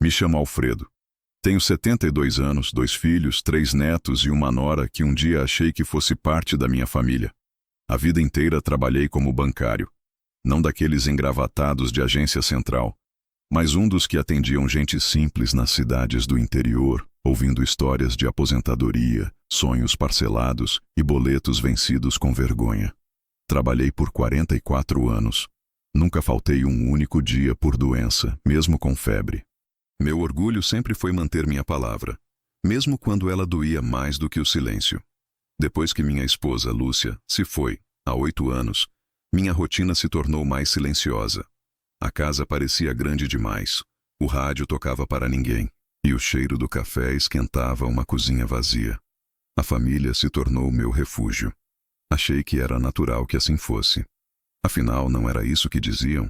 Me chamo Alfredo. Tenho 72 anos, 2 filhos, 3 netos e uma nora que um dia achei que fosse parte da minha família. A vida inteira trabalhei como bancário. Não daqueles engravatados de agência central, mas um dos que atendiam gente simples nas cidades do interior, ouvindo histórias de aposentadoria, sonhos parcelados e boletos vencidos com vergonha. Trabalhei por 44 anos. Nunca faltei um único dia por doença, mesmo com febre. Meu orgulho sempre foi manter minha palavra, mesmo quando ela doía mais do que o silêncio. Depois que minha esposa, Lúcia, se foi, há 8 anos, minha rotina se tornou mais silenciosa. A casa parecia grande demais, o rádio tocava para ninguém, e o cheiro do café esquentava uma cozinha vazia. A família se tornou meu refúgio. Achei que era natural que assim fosse. Afinal, não era isso que diziam?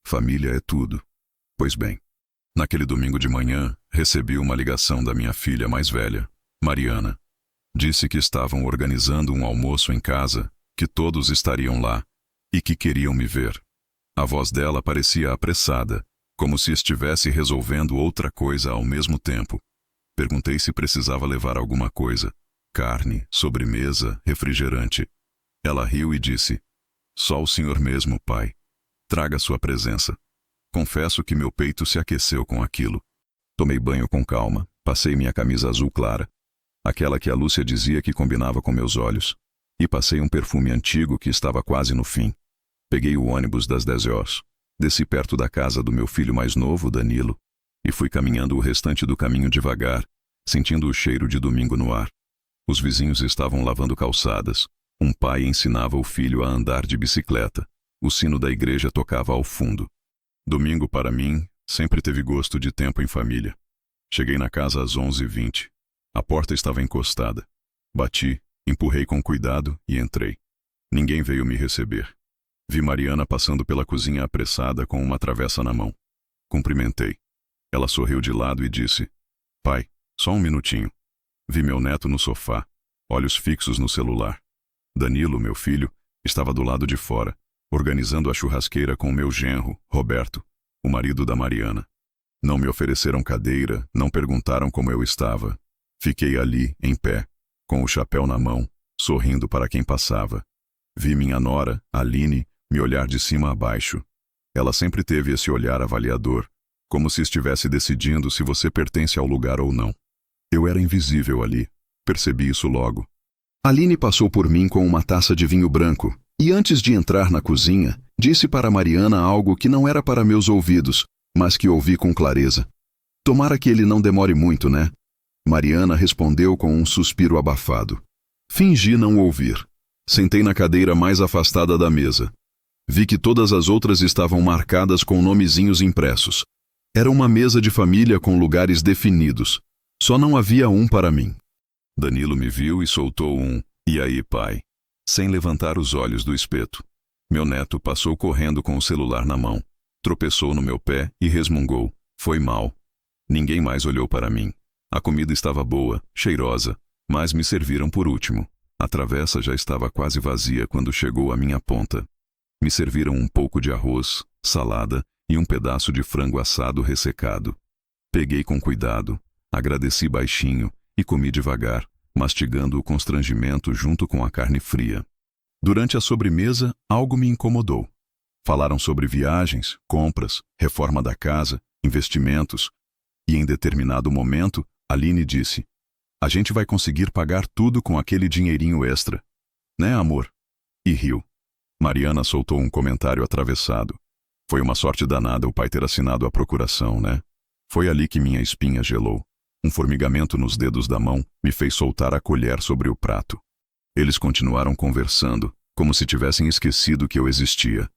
Família é tudo. Pois bem, naquele domingo de manhã, recebi uma ligação da minha filha mais velha, Mariana. Disse que estavam organizando um almoço em casa, que todos estariam lá, e que queriam me ver. A voz dela parecia apressada, como se estivesse resolvendo outra coisa ao mesmo tempo. Perguntei se precisava levar alguma coisa: carne, sobremesa, refrigerante. Ela riu e disse: "Só o senhor mesmo, pai. Traga sua presença." Confesso que meu peito se aqueceu com aquilo. Tomei banho com calma, passei minha camisa azul clara, aquela que a Lúcia dizia que combinava com meus olhos, e passei um perfume antigo que estava quase no fim. Peguei o ônibus das 10 horas, desci perto da casa do meu filho mais novo, Danilo, e fui caminhando o restante do caminho devagar, sentindo o cheiro de domingo no ar. Os vizinhos estavam lavando calçadas. Um pai ensinava o filho a andar de bicicleta. O sino da igreja tocava ao fundo. Domingo, para mim, sempre teve gosto de tempo em família. Cheguei na casa às 11h20. A porta estava encostada. Bati, empurrei com cuidado e entrei. Ninguém veio me receber. Vi Mariana passando pela cozinha apressada com uma travessa na mão. Cumprimentei. Ela sorriu de lado e disse: "Pai, só um minutinho." Vi meu neto no sofá, olhos fixos no celular. Danilo, meu filho, estava do lado de fora, organizando a churrasqueira com meu genro, Roberto, o marido da Mariana. Não me ofereceram cadeira, não perguntaram como eu estava. Fiquei ali, em pé, com o chapéu na mão, sorrindo para quem passava. Vi minha nora, Aline, me olhar de cima a baixo. Ela sempre teve esse olhar avaliador, como se estivesse decidindo se você pertence ao lugar ou não. Eu era invisível ali, percebi isso logo. Aline passou por mim com uma taça de vinho branco, e antes de entrar na cozinha, disse para Mariana algo que não era para meus ouvidos, mas que ouvi com clareza. "Tomara que ele não demore muito, né?" Mariana respondeu com um suspiro abafado. Fingi não ouvir. Sentei na cadeira mais afastada da mesa. Vi que todas as outras estavam marcadas com nomezinhos impressos. Era uma mesa de família com lugares definidos. Só não havia um para mim. Danilo me viu e soltou um "E aí, pai?", sem levantar os olhos do espeto. Meu neto passou correndo com o celular na mão. Tropeçou no meu pé e resmungou: "Foi mal." Ninguém mais olhou para mim. A comida estava boa, cheirosa, mas me serviram por último. A travessa já estava quase vazia quando chegou à minha ponta. Me serviram um pouco de arroz, salada e um pedaço de frango assado ressecado. Peguei com cuidado, agradeci baixinho e comi devagar, mastigando o constrangimento junto com a carne fria. Durante a sobremesa, algo me incomodou. Falaram sobre viagens, compras, reforma da casa, investimentos. E em determinado momento, Aline disse: "A gente vai conseguir pagar tudo com aquele dinheirinho extra. Né, amor?" E riu. Mariana soltou um comentário atravessado. "Foi uma sorte danada o pai ter assinado a procuração, né?" Foi ali que minha espinha gelou. Um formigamento nos dedos da mão me fez soltar a colher sobre o prato. Eles continuaram conversando, como se tivessem esquecido que eu existia,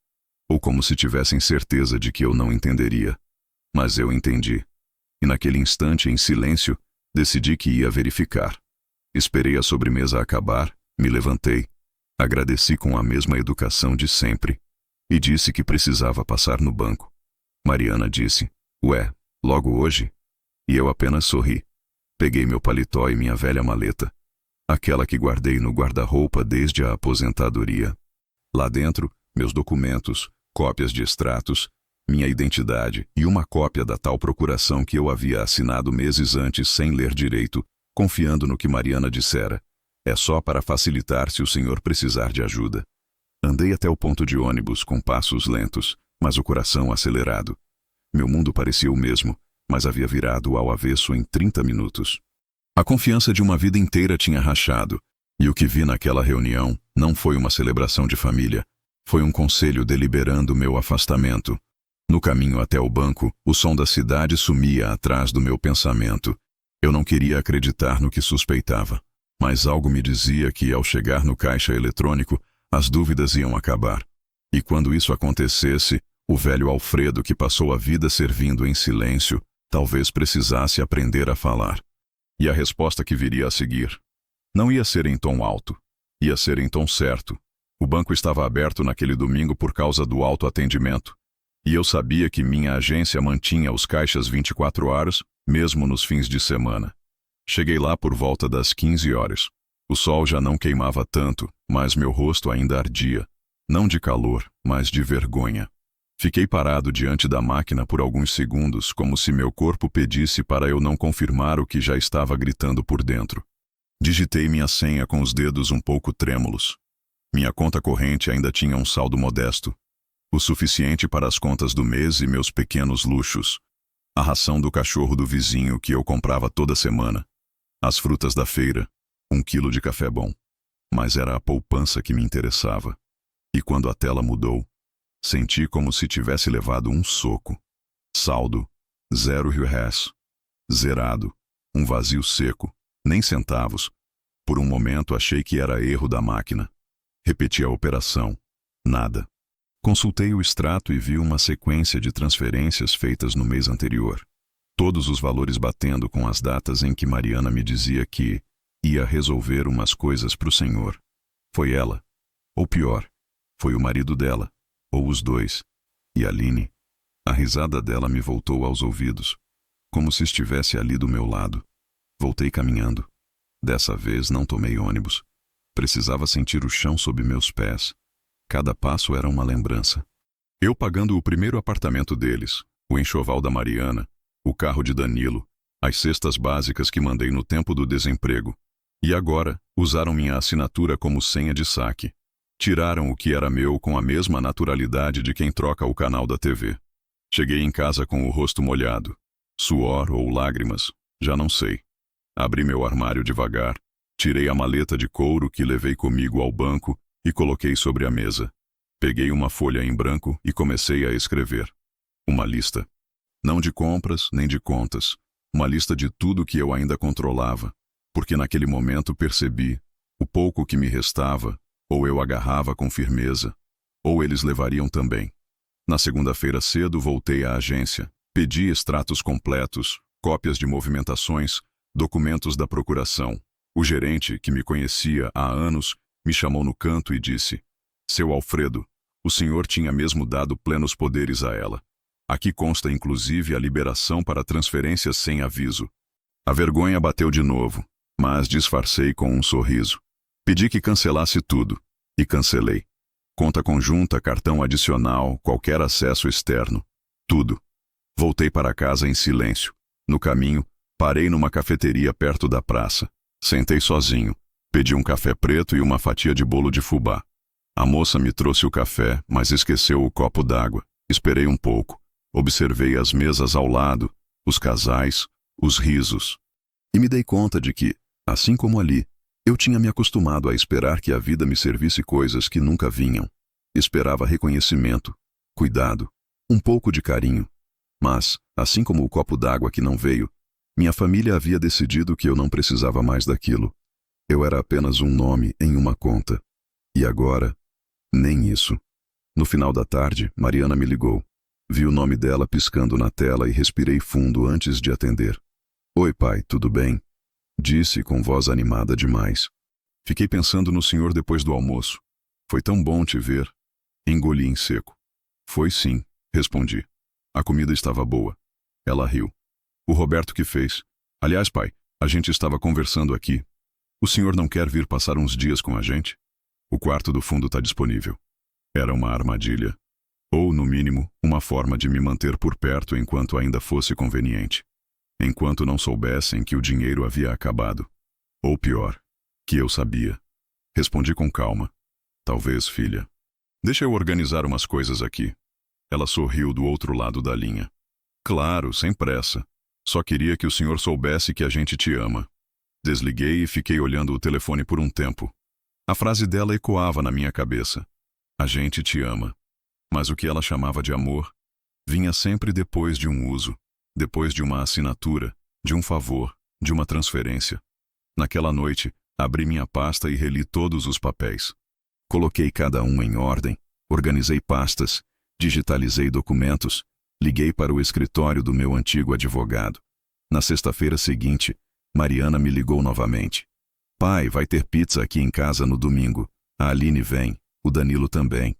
ou como se tivessem certeza de que eu não entenderia. Mas eu entendi. E naquele instante, em silêncio, decidi que ia verificar. Esperei a sobremesa acabar, me levantei, agradeci com a mesma educação de sempre e disse que precisava passar no banco. Mariana disse: "Ué, logo hoje?" E eu apenas sorri. Peguei meu paletó e minha velha maleta, aquela que guardei no guarda-roupa desde a aposentadoria. Lá dentro, meus documentos, cópias de extratos, minha identidade e uma cópia da tal procuração que eu havia assinado meses antes sem ler direito, confiando no que Mariana dissera. É só para facilitar se o senhor precisar de ajuda. Andei até o ponto de ônibus com passos lentos, mas o coração acelerado. Meu mundo parecia o mesmo, mas havia virado ao avesso em 30 minutos. A confiança de uma vida inteira tinha rachado, e o que vi naquela reunião não foi uma celebração de família, foi um conselho deliberando meu afastamento. No caminho até o banco, o som da cidade sumia atrás do meu pensamento. Eu não queria acreditar no que suspeitava, mas algo me dizia que, ao chegar no caixa eletrônico, as dúvidas iam acabar. E quando isso acontecesse, o velho Alfredo, que passou a vida servindo em silêncio, talvez precisasse aprender a falar. E a resposta que viria a seguir não ia ser em tom alto, ia ser em tom certo. O banco estava aberto naquele domingo por causa do autoatendimento, e eu sabia que minha agência mantinha os caixas 24 horas, mesmo nos fins de semana. Cheguei lá por volta das 15 horas. O sol já não queimava tanto, mas meu rosto ainda ardia, não de calor, mas de vergonha. Fiquei parado diante da máquina por alguns segundos, como se meu corpo pedisse para eu não confirmar o que já estava gritando por dentro. Digitei minha senha com os dedos um pouco trêmulos. Minha conta corrente ainda tinha um saldo modesto, o suficiente para as contas do mês e meus pequenos luxos. A ração do cachorro do vizinho que eu comprava toda semana, as frutas da feira, 1 quilo de café bom. Mas era a poupança que me interessava. E quando a tela mudou, senti como se tivesse levado um soco. Saldo, R$0. Zerado, um vazio seco, nem centavos. Por um momento achei que era erro da máquina. Repeti a operação. Nada. Consultei o extrato e vi uma sequência de transferências feitas no mês anterior. Todos os valores batendo com as datas em que Mariana me dizia que ia resolver umas coisas para o senhor. Foi ela. Ou pior, foi o marido dela. Ou os dois. E Aline. A risada dela me voltou aos ouvidos, como se estivesse ali do meu lado. Voltei caminhando. Dessa vez não tomei ônibus. Precisava sentir o chão sob meus pés. Cada passo era uma lembrança. Eu pagando o primeiro apartamento deles, o enxoval da Mariana, o carro de Danilo, as cestas básicas que mandei no tempo do desemprego. E agora, usaram minha assinatura como senha de saque. Tiraram o que era meu com a mesma naturalidade de quem troca o canal da TV. Cheguei em casa com o rosto molhado. Suor ou lágrimas, já não sei. Abri meu armário devagar, tirei a maleta de couro que levei comigo ao banco e coloquei sobre a mesa. Peguei uma folha em branco e comecei a escrever. Uma lista. Não de compras nem de contas. Uma lista de tudo que eu ainda controlava, porque naquele momento percebi o pouco que me restava, ou eu agarrava com firmeza, ou eles levariam também. Na segunda-feira cedo voltei à agência, pedi extratos completos, cópias de movimentações, documentos da procuração. O gerente, que me conhecia há anos, me chamou no canto e disse: "Seu Alfredo, o senhor tinha mesmo dado plenos poderes a ela. Aqui consta inclusive a liberação para transferências sem aviso." A vergonha bateu de novo, mas disfarcei com um sorriso. Pedi que cancelasse tudo, e cancelei. Conta conjunta, cartão adicional, qualquer acesso externo. Tudo. Voltei para casa em silêncio. No caminho, parei numa cafeteria perto da praça. Sentei sozinho. Pedi um café preto e uma fatia de bolo de fubá. A moça me trouxe o café, mas esqueceu o copo d'água. Esperei um pouco. Observei as mesas ao lado, os casais, os risos. E me dei conta de que, assim como ali, eu tinha me acostumado a esperar que a vida me servisse coisas que nunca vinham. Esperava reconhecimento, cuidado, um pouco de carinho. Mas, assim como o copo d'água que não veio, minha família havia decidido que eu não precisava mais daquilo. Eu era apenas um nome em uma conta. E agora, nem isso. No final da tarde, Mariana me ligou. Vi o nome dela piscando na tela e respirei fundo antes de atender. "Oi, pai, tudo bem?" Disse com voz animada demais. "Fiquei pensando no senhor depois do almoço. Foi tão bom te ver." Engoli em seco. "Foi sim", respondi. "A comida estava boa." Ela riu. "O Roberto que fez. Aliás, pai, a gente estava conversando aqui. O senhor não quer vir passar uns dias com a gente? O quarto do fundo está disponível." Era uma armadilha. Ou, no mínimo, uma forma de me manter por perto enquanto ainda fosse conveniente. Enquanto não soubessem que o dinheiro havia acabado. Ou pior, que eu sabia. Respondi com calma. Talvez, filha. Deixa eu organizar umas coisas aqui. Ela sorriu do outro lado da linha. Claro, sem pressa. Só queria que o senhor soubesse que a gente te ama. Desliguei e fiquei olhando o telefone por um tempo. A frase dela ecoava na minha cabeça. A gente te ama. Mas o que ela chamava de amor vinha sempre depois de um uso, depois de uma assinatura, de um favor, de uma transferência. Naquela noite, abri minha pasta e reli todos os papéis. Coloquei cada um em ordem, organizei pastas, digitalizei documentos, liguei para o escritório do meu antigo advogado. Na sexta-feira seguinte, Mariana me ligou novamente. Pai, vai ter pizza aqui em casa no domingo. A Aline vem, o Danilo também.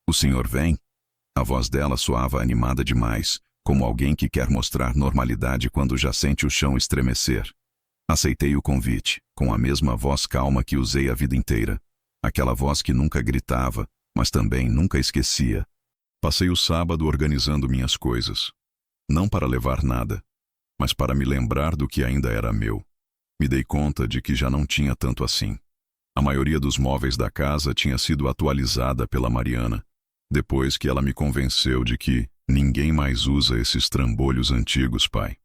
O senhor vem? A voz dela soava animada demais, como alguém que quer mostrar normalidade quando já sente o chão estremecer. Aceitei o convite, com a mesma voz calma que usei a vida inteira. Aquela voz que nunca gritava, mas também nunca esquecia. Passei o sábado organizando minhas coisas. Não para levar nada, mas para me lembrar do que ainda era meu. Me dei conta de que já não tinha tanto assim. A maioria dos móveis da casa tinha sido atualizada pela Mariana, depois que ela me convenceu de que ninguém mais usa esses trambolhos antigos, pai.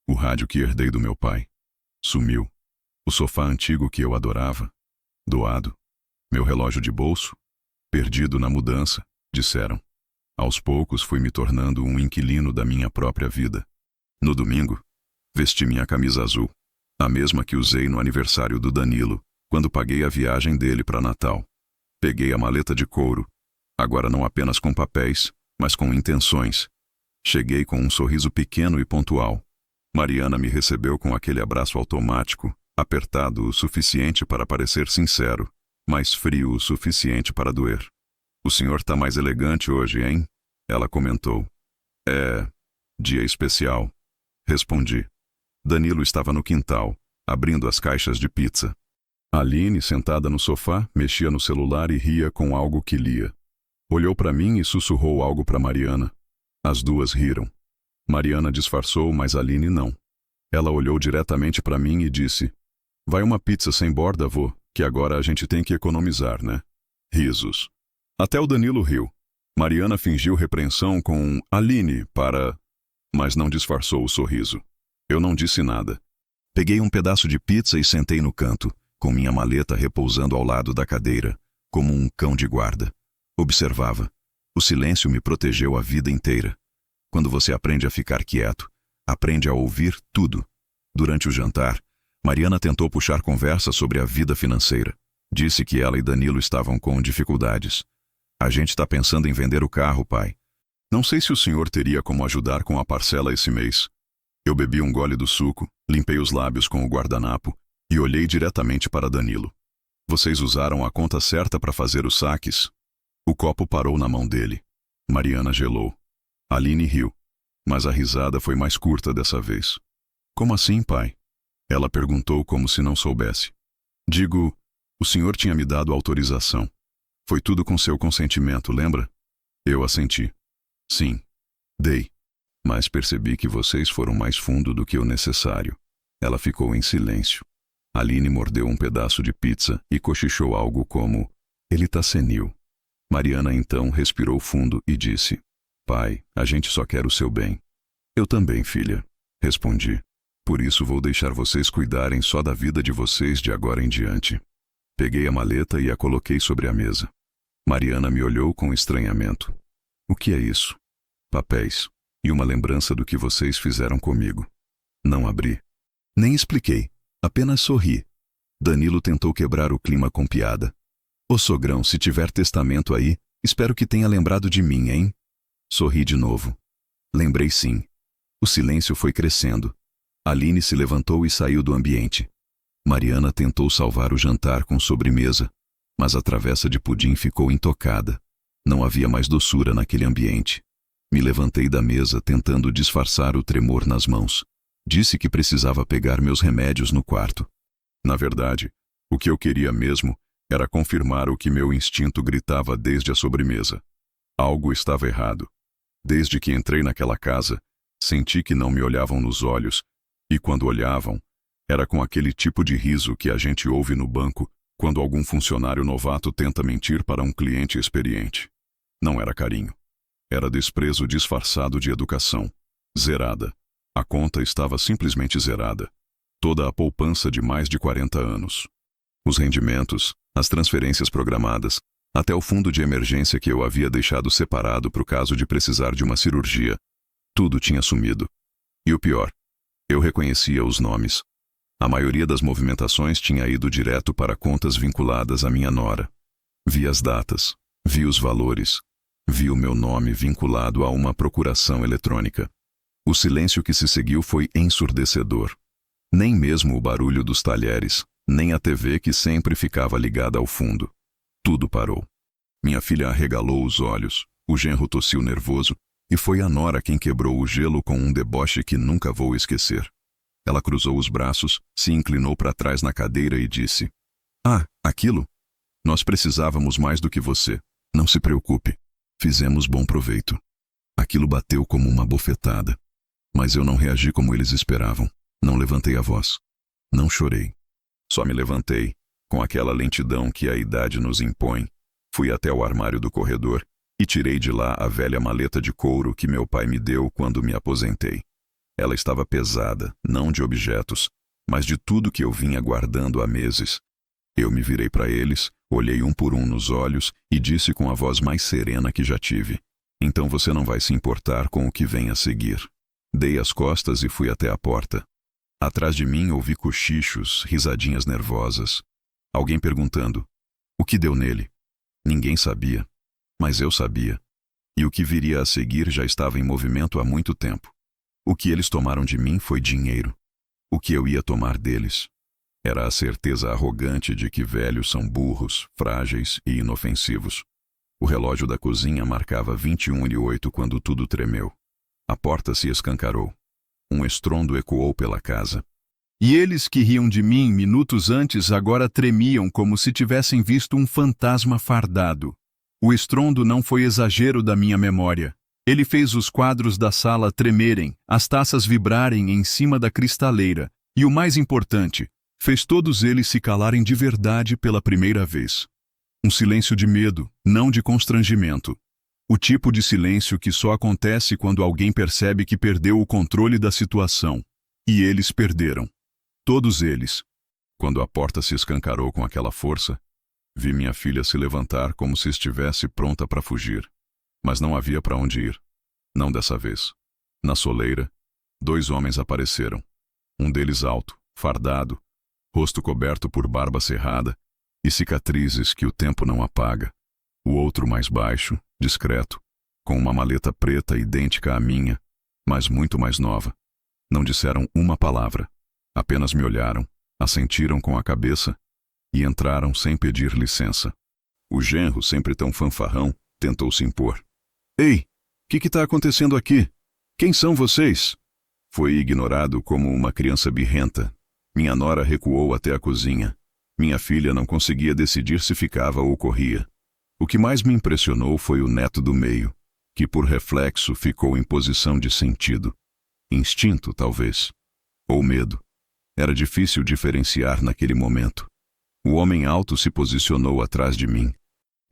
O rádio que herdei do meu pai sumiu. O sofá antigo que eu adorava, doado. Meu relógio de bolso, perdido na mudança, disseram. Aos poucos fui me tornando um inquilino da minha própria vida. No domingo, vesti minha camisa azul, a mesma que usei no aniversário do Danilo, quando paguei a viagem dele para Natal. Peguei a maleta de couro, agora não apenas com papéis, mas com intenções. Cheguei com um sorriso pequeno e pontual. Mariana me recebeu com aquele abraço automático, apertado o suficiente para parecer sincero, mas frio o suficiente para doer. O senhor tá mais elegante hoje, hein? Ela comentou. É dia especial. Respondi. Danilo estava no quintal, abrindo as caixas de pizza. Aline, sentada no sofá, mexia no celular e ria com algo que lia. Olhou para mim e sussurrou algo para Mariana. As duas riram. Mariana disfarçou, mas Aline não. Ela olhou diretamente para mim e disse: Vai uma pizza sem borda, vô, que agora a gente tem que economizar, né? Risos. Até o Danilo riu. Mariana fingiu repreensão com Aline para... Mas não disfarçou o sorriso. Eu não disse nada. Peguei um pedaço de pizza e sentei no canto, com minha maleta repousando ao lado da cadeira, como um cão de guarda. Observava. O silêncio me protegeu a vida inteira. Quando você aprende a ficar quieto, aprende a ouvir tudo. Durante o jantar, Mariana tentou puxar conversa sobre a vida financeira. Disse que ela e Danilo estavam com dificuldades. A gente está pensando em vender o carro, pai. Não sei se o senhor teria como ajudar com a parcela esse mês. Eu bebi um gole do suco, limpei os lábios com o guardanapo e olhei diretamente para Danilo. Vocês usaram a conta certa para fazer os saques? O copo parou na mão dele. Mariana gelou. Aline riu, mas a risada foi mais curta dessa vez. Como assim, pai? Ela perguntou como se não soubesse. Digo, o senhor tinha me dado autorização. Foi tudo com seu consentimento, lembra? Eu assenti. Sim, dei. Mas percebi que vocês foram mais fundo do que o necessário. Ela ficou em silêncio. Aline mordeu um pedaço de pizza e cochichou algo como, ele tá senil. Mariana então respirou fundo e disse, pai, a gente só quer o seu bem. Eu também, filha, respondi. Por isso vou deixar vocês cuidarem só da vida de vocês de agora em diante. Peguei a maleta e a coloquei sobre a mesa. Mariana me olhou com estranhamento. O que é isso? Papéis. E uma lembrança do que vocês fizeram comigo. Não abri. Nem expliquei. Apenas sorri. Danilo tentou quebrar o clima com piada. Ô sogrão, se tiver testamento aí, espero que tenha lembrado de mim, hein? Sorri de novo. Lembrei sim. O silêncio foi crescendo. Aline se levantou e saiu do ambiente. Mariana tentou salvar o jantar com sobremesa, mas a travessa de pudim ficou intocada. Não havia mais doçura naquele ambiente. Me levantei da mesa tentando disfarçar o tremor nas mãos. Disse que precisava pegar meus remédios no quarto. Na verdade, o que eu queria mesmo era confirmar o que meu instinto gritava desde a sobremesa. Algo estava errado. Desde que entrei naquela casa, senti que não me olhavam nos olhos, e quando olhavam, era com aquele tipo de riso que a gente ouve no banco quando algum funcionário novato tenta mentir para um cliente experiente. Não era carinho. Era desprezo disfarçado de educação. Zerada. A conta estava simplesmente zerada. Toda a poupança de mais de 40 anos. Os rendimentos, as transferências programadas, até o fundo de emergência que eu havia deixado separado para o caso de precisar de uma cirurgia. Tudo tinha sumido. E o pior, eu reconhecia os nomes. A maioria das movimentações tinha ido direto para contas vinculadas à minha nora. Vi as datas, vi os valores, vi o meu nome vinculado a uma procuração eletrônica. O silêncio que se seguiu foi ensurdecedor. Nem mesmo o barulho dos talheres, nem a TV que sempre ficava ligada ao fundo. Tudo parou. Minha filha arregalou os olhos, o genro tossiu nervoso, e foi a nora quem quebrou o gelo com um deboche que nunca vou esquecer. Ela cruzou os braços, se inclinou para trás na cadeira e disse: "Ah, aquilo? Nós precisávamos mais do que você. Não se preocupe. Fizemos bom proveito." Aquilo bateu como uma bofetada. Mas eu não reagi como eles esperavam. Não levantei a voz. Não chorei. Só me levantei, com aquela lentidão que a idade nos impõe. Fui até o armário do corredor e tirei de lá a velha maleta de couro que meu pai me deu quando me aposentei. Ela estava pesada, não de objetos, mas de tudo que eu vinha guardando há meses. Eu me virei para eles, olhei um por um nos olhos e disse com a voz mais serena que já tive: "Então você não vai se importar com o que vem a seguir." Dei as costas e fui até a porta. Atrás de mim ouvi cochichos, risadinhas nervosas. Alguém perguntando: "O que deu nele?" Ninguém sabia, mas eu sabia. E o que viria a seguir já estava em movimento há muito tempo. O que eles tomaram de mim foi dinheiro. O que eu ia tomar deles era a certeza arrogante de que velhos são burros, frágeis e inofensivos. O relógio da cozinha marcava 21h08 quando tudo tremeu. A porta se escancarou. Um estrondo ecoou pela casa. E eles que riam de mim minutos antes agora tremiam como se tivessem visto um fantasma fardado. O estrondo não foi exagero da minha memória. Ele fez os quadros da sala tremerem, as taças vibrarem em cima da cristaleira, e o mais importante, fez todos eles se calarem de verdade pela primeira vez. Um silêncio de medo, não de constrangimento. O tipo de silêncio que só acontece quando alguém percebe que perdeu o controle da situação. E eles perderam. Todos eles. Quando a porta se escancarou com aquela força, vi minha filha se levantar como se estivesse pronta para fugir. Mas não havia para onde ir. Não dessa vez. Na soleira, 2 homens apareceram. Um deles alto, fardado, rosto coberto por barba cerrada e cicatrizes que o tempo não apaga. O outro mais baixo, discreto, com uma maleta preta idêntica à minha, mas muito mais nova. Não disseram uma palavra. Apenas me olharam, assentiram com a cabeça e entraram sem pedir licença. O genro, sempre tão fanfarrão, tentou se impor. "Ei, o que está acontecendo aqui? Quem são vocês?" Foi ignorado como uma criança birrenta. Minha nora recuou até a cozinha. Minha filha não conseguia decidir se ficava ou corria. O que mais me impressionou foi o neto do meio, que por reflexo ficou em posição de sentido. Instinto, talvez. Ou medo. Era difícil diferenciar naquele momento. O homem alto se posicionou atrás de mim.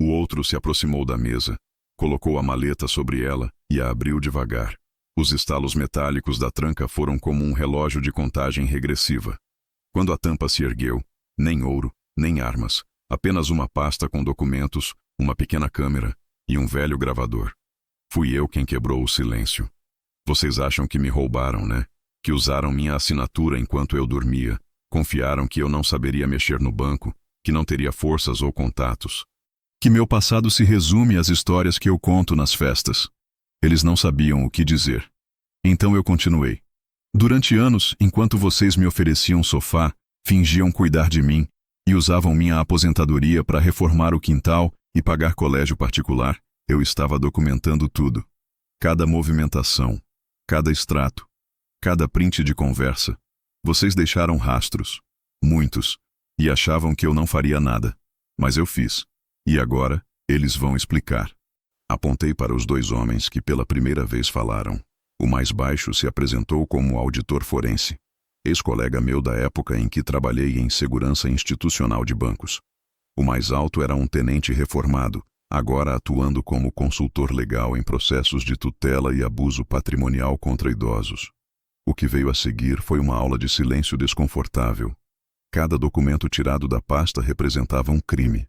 O outro se aproximou da mesa, colocou a maleta sobre ela e a abriu devagar. Os estalos metálicos da tranca foram como um relógio de contagem regressiva. Quando a tampa se ergueu, nem ouro, nem armas, apenas uma pasta com documentos, uma pequena câmera e um velho gravador. Fui eu quem quebrou o silêncio. Vocês acham que me roubaram, né? Que usaram minha assinatura enquanto eu dormia. Confiaram que eu não saberia mexer no banco, que não teria forças ou contatos. Que meu passado se resume às histórias que eu conto nas festas. Eles não sabiam o que dizer. Então eu continuei. Durante anos, enquanto vocês me ofereciam sofá, fingiam cuidar de mim e usavam minha aposentadoria para reformar o quintal e pagar colégio particular, eu estava documentando tudo. Cada movimentação, cada extrato, cada print de conversa. Vocês deixaram rastros, muitos, e achavam que eu não faria nada. Mas eu fiz. E agora, eles vão explicar. Apontei para os dois homens que pela primeira vez falaram. O mais baixo se apresentou como auditor forense, ex-colega meu da época em que trabalhei em segurança institucional de bancos. O mais alto era um tenente reformado, agora atuando como consultor legal em processos de tutela e abuso patrimonial contra idosos. O que veio a seguir foi uma aula de silêncio desconfortável. Cada documento tirado da pasta representava um crime.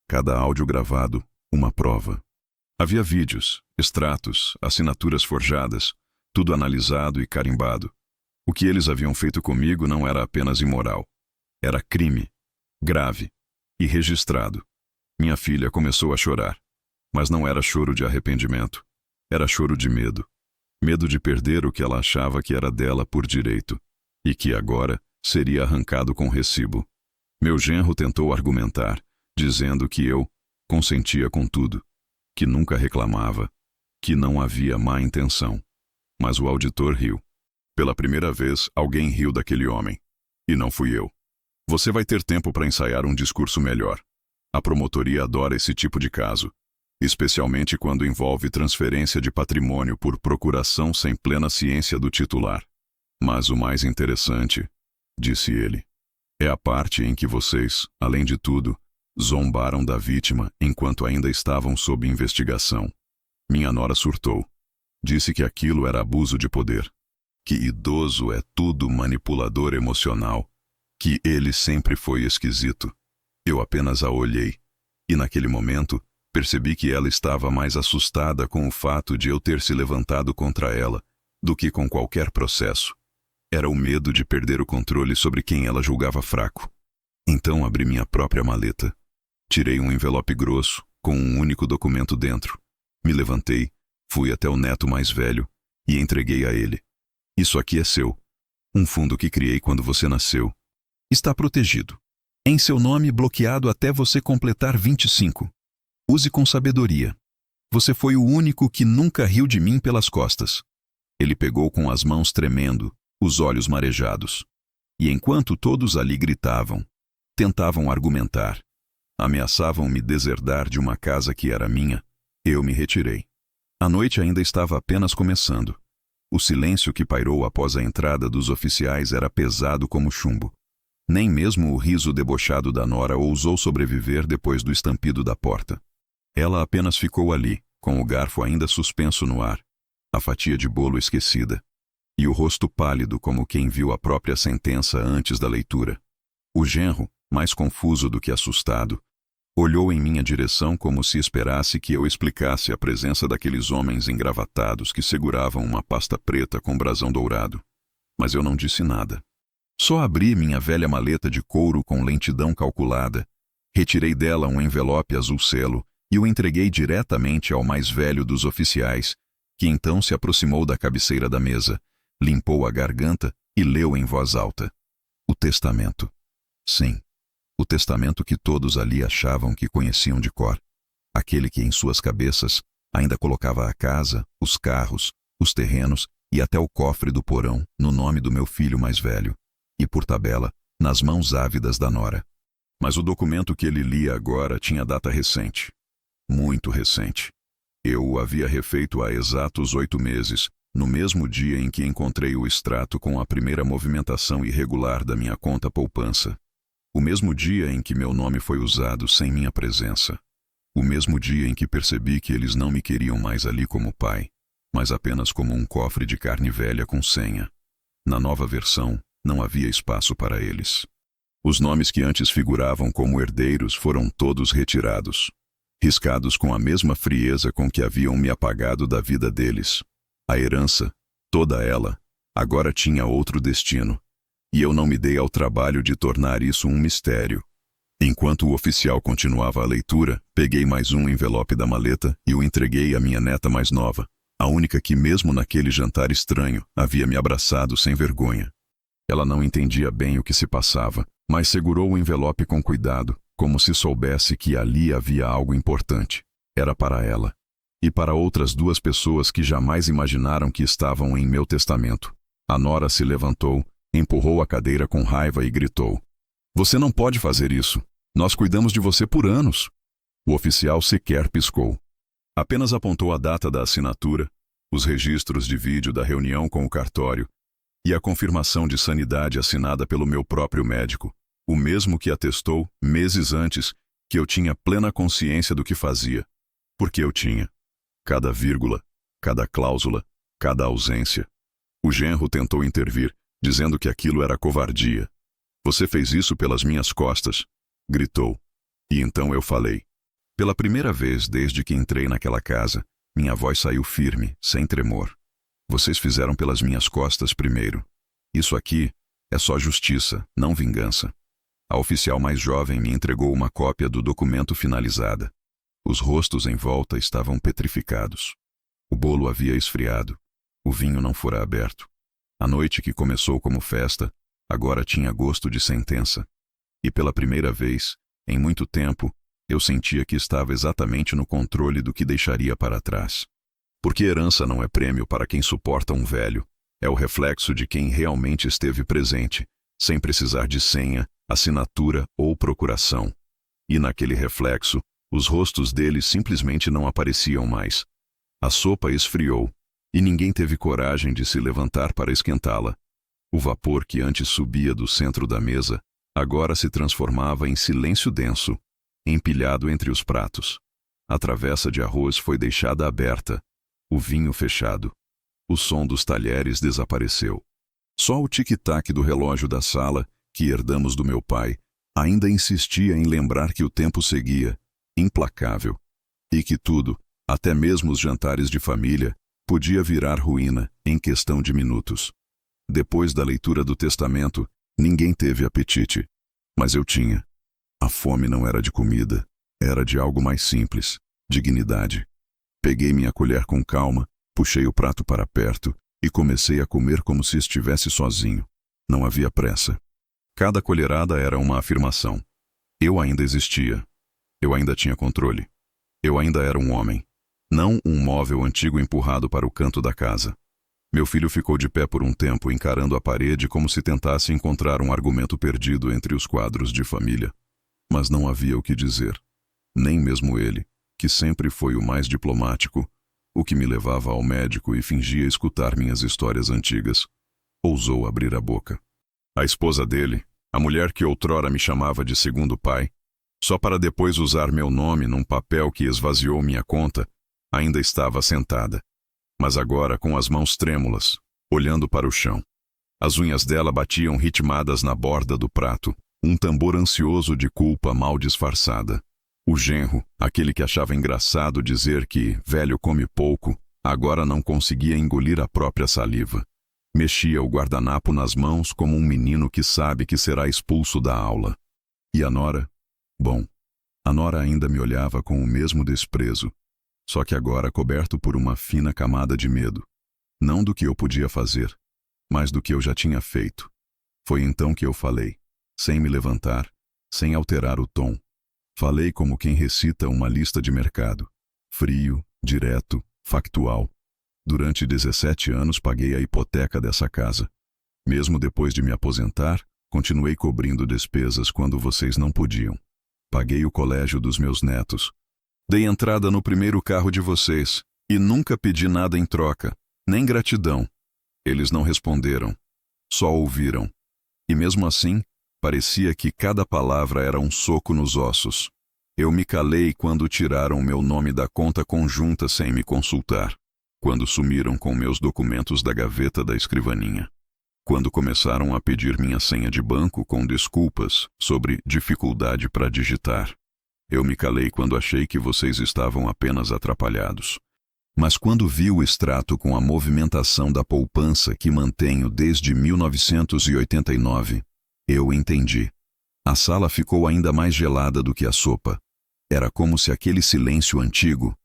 Cada áudio gravado, uma prova. Havia vídeos, extratos, assinaturas forjadas, tudo analisado e carimbado. O que eles haviam feito comigo não era apenas imoral. Era crime, grave e registrado. Minha filha começou a chorar. Mas não era choro de arrependimento. Era choro de medo. Medo de perder o que ela achava que era dela por direito, e que agora seria arrancado com recibo. Meu genro tentou argumentar, dizendo que eu consentia com tudo, que nunca reclamava, que não havia má intenção. Mas o auditor riu. Pela primeira vez, alguém riu daquele homem. E não fui eu. Você vai ter tempo para ensaiar um discurso melhor. A promotoria adora esse tipo de caso, especialmente quando envolve transferência de patrimônio por procuração sem plena ciência do titular. Mas o mais interessante, disse ele, é a parte em que vocês, além de tudo, zombaram da vítima enquanto ainda estavam sob investigação. Minha nora surtou. Disse que aquilo era abuso de poder. Que idoso é tudo manipulador emocional. Que ele sempre foi esquisito. Eu apenas a olhei. E naquele momento, percebi que ela estava mais assustada com o fato de eu ter se levantado contra ela do que com qualquer processo. Era o medo de perder o controle sobre quem ela julgava fraco. Então abri minha própria maleta. Tirei um envelope grosso, com um único documento dentro. Me levantei, fui até o neto mais velho e entreguei a ele. Isso aqui é seu. Um fundo que criei quando você nasceu. Está protegido. Em seu nome bloqueado até você completar 25. Use com sabedoria. Você foi o único que nunca riu de mim pelas costas. Ele pegou com as mãos tremendo, os olhos marejados. E enquanto todos ali gritavam, tentavam argumentar, ameaçavam me deserdar de uma casa que era minha, eu me retirei. A noite ainda estava apenas começando. O silêncio que pairou após a entrada dos oficiais era pesado como chumbo. Nem mesmo o riso debochado da nora ousou sobreviver depois do estampido da porta. Ela apenas ficou ali, com o garfo ainda suspenso no ar, a fatia de bolo esquecida, e o rosto pálido como quem viu a própria sentença antes da leitura. O genro, mais confuso do que assustado, olhou em minha direção como se esperasse que eu explicasse a presença daqueles homens engravatados que seguravam uma pasta preta com brasão dourado. Mas eu não disse nada. Só abri minha velha maleta de couro com lentidão calculada, retirei dela um envelope azul selo e o entreguei diretamente ao mais velho dos oficiais, que então se aproximou da cabeceira da mesa, limpou a garganta e leu em voz alta. O testamento. Sim, o testamento que todos ali achavam que conheciam de cor. Aquele que em suas cabeças ainda colocava a casa, os carros, os terrenos e até o cofre do porão no nome do meu filho mais velho. E, por tabela, nas mãos ávidas da nora. Mas o documento que ele lia agora tinha data recente. Muito recente. Eu o havia refeito há exatos 8 meses, no mesmo dia em que encontrei o extrato com a primeira movimentação irregular da minha conta poupança. O mesmo dia em que meu nome foi usado sem minha presença. O mesmo dia em que percebi que eles não me queriam mais ali como pai, mas apenas como um cofre de carne velha com senha. Na nova versão, não havia espaço para eles. Os nomes que antes figuravam como herdeiros foram todos retirados, riscados com a mesma frieza com que haviam me apagado da vida deles. A herança, toda ela, agora tinha outro destino, e eu não me dei ao trabalho de tornar isso um mistério. Enquanto o oficial continuava a leitura, peguei mais um envelope da maleta e o entreguei à minha neta mais nova, a única que mesmo naquele jantar estranho havia me abraçado sem vergonha. Ela não entendia bem o que se passava, mas segurou o envelope com cuidado, como se soubesse que ali havia algo importante. Era para ela. E para outras 2 pessoas que jamais imaginaram que estavam em meu testamento. A nora se levantou, empurrou a cadeira com raiva e gritou. Você não pode fazer isso. Nós cuidamos de você por anos. O oficial sequer piscou. Apenas apontou a data da assinatura, os registros de vídeo da reunião com o cartório e a confirmação de sanidade assinada pelo meu próprio médico, o mesmo que atestou, meses antes, que eu tinha plena consciência do que fazia. Porque eu tinha. Cada vírgula, cada cláusula, cada ausência. O genro tentou intervir, dizendo que aquilo era covardia. Você fez isso pelas minhas costas, gritou. E então eu falei. Pela primeira vez desde que entrei naquela casa, minha voz saiu firme, sem tremor. Vocês fizeram pelas minhas costas primeiro. Isso aqui é só justiça, não vingança. A oficial mais jovem me entregou uma cópia do documento finalizada. Os rostos em volta estavam petrificados. O bolo havia esfriado. O vinho não fora aberto. A noite que começou como festa, agora tinha gosto de sentença. E pela primeira vez, em muito tempo, eu sentia que estava exatamente no controle do que deixaria para trás. Porque herança não é prêmio para quem suporta um velho, é o reflexo de quem realmente esteve presente, sem precisar de senha, assinatura ou procuração. E naquele reflexo, os rostos deles simplesmente não apareciam mais. A sopa esfriou, e ninguém teve coragem de se levantar para esquentá-la. O vapor que antes subia do centro da mesa, agora se transformava em silêncio denso, empilhado entre os pratos. A travessa de arroz foi deixada aberta, o vinho fechado. O som dos talheres desapareceu. Só o tic-tac do relógio da sala, que herdamos do meu pai, ainda insistia em lembrar que o tempo seguia, implacável, e que tudo, até mesmo os jantares de família, podia virar ruína em questão de minutos. Depois da leitura do testamento, ninguém teve apetite, mas eu tinha. A fome não era de comida, era de algo mais simples, dignidade. Peguei minha colher com calma, puxei o prato para perto e comecei a comer como se estivesse sozinho. Não havia pressa. Cada colherada era uma afirmação. Eu ainda existia. Eu ainda tinha controle. Eu ainda era um homem. Não um móvel antigo empurrado para o canto da casa. Meu filho ficou de pé por um tempo encarando a parede como se tentasse encontrar um argumento perdido entre os quadros de família. Mas não havia o que dizer. Nem mesmo ele, que sempre foi o mais diplomático, o que me levava ao médico e fingia escutar minhas histórias antigas, ousou abrir a boca. A esposa dele, a mulher que outrora me chamava de segundo pai, só para depois usar meu nome num papel que esvaziou minha conta, ainda estava sentada, mas agora com as mãos trêmulas, olhando para o chão. As unhas dela batiam ritmadas na borda do prato, um tambor ansioso de culpa mal disfarçada. O genro, aquele que achava engraçado dizer que velho come pouco, agora não conseguia engolir a própria saliva. Mexia o guardanapo nas mãos como um menino que sabe que será expulso da aula. E a nora? Bom, a nora ainda me olhava com o mesmo desprezo, só que agora coberto por uma fina camada de medo. Não do que eu podia fazer, mas do que eu já tinha feito. Foi então que eu falei, sem me levantar, sem alterar o tom. Falei como quem recita uma lista de mercado. Frio, direto, factual. Durante 17 anos paguei a hipoteca dessa casa. Mesmo depois de me aposentar, continuei cobrindo despesas quando vocês não podiam. Paguei o colégio dos meus netos. Dei entrada no primeiro carro de vocês e nunca pedi nada em troca, nem gratidão. Eles não responderam, só ouviram. E mesmo assim, parecia que cada palavra era um soco nos ossos. Eu me calei quando tiraram meu nome da conta conjunta sem me consultar. Quando sumiram com meus documentos da gaveta da escrivaninha. Quando começaram a pedir minha senha de banco com desculpas sobre dificuldade para digitar. Eu me calei quando achei que vocês estavam apenas atrapalhados. Mas quando vi o extrato com a movimentação da poupança que mantenho desde 1989, eu entendi. A sala ficou ainda mais gelada do que a sopa. Era como se aquele silêncio antigo,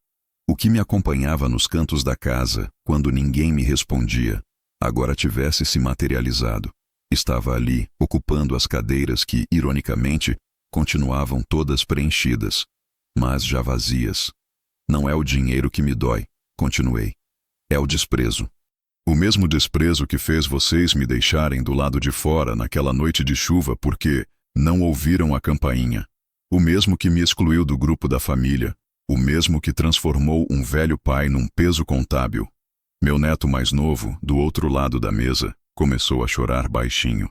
o que me acompanhava nos cantos da casa, quando ninguém me respondia, agora tivesse se materializado. Estava ali, ocupando as cadeiras que, ironicamente, continuavam todas preenchidas, mas já vazias. Não é o dinheiro que me dói, continuei. É o desprezo. O mesmo desprezo que fez vocês me deixarem do lado de fora naquela noite de chuva porque não ouviram a campainha. O mesmo que me excluiu do grupo da família, O mesmo que transformou um velho pai num peso contábil. Meu neto mais novo, do outro lado da mesa, começou a chorar baixinho.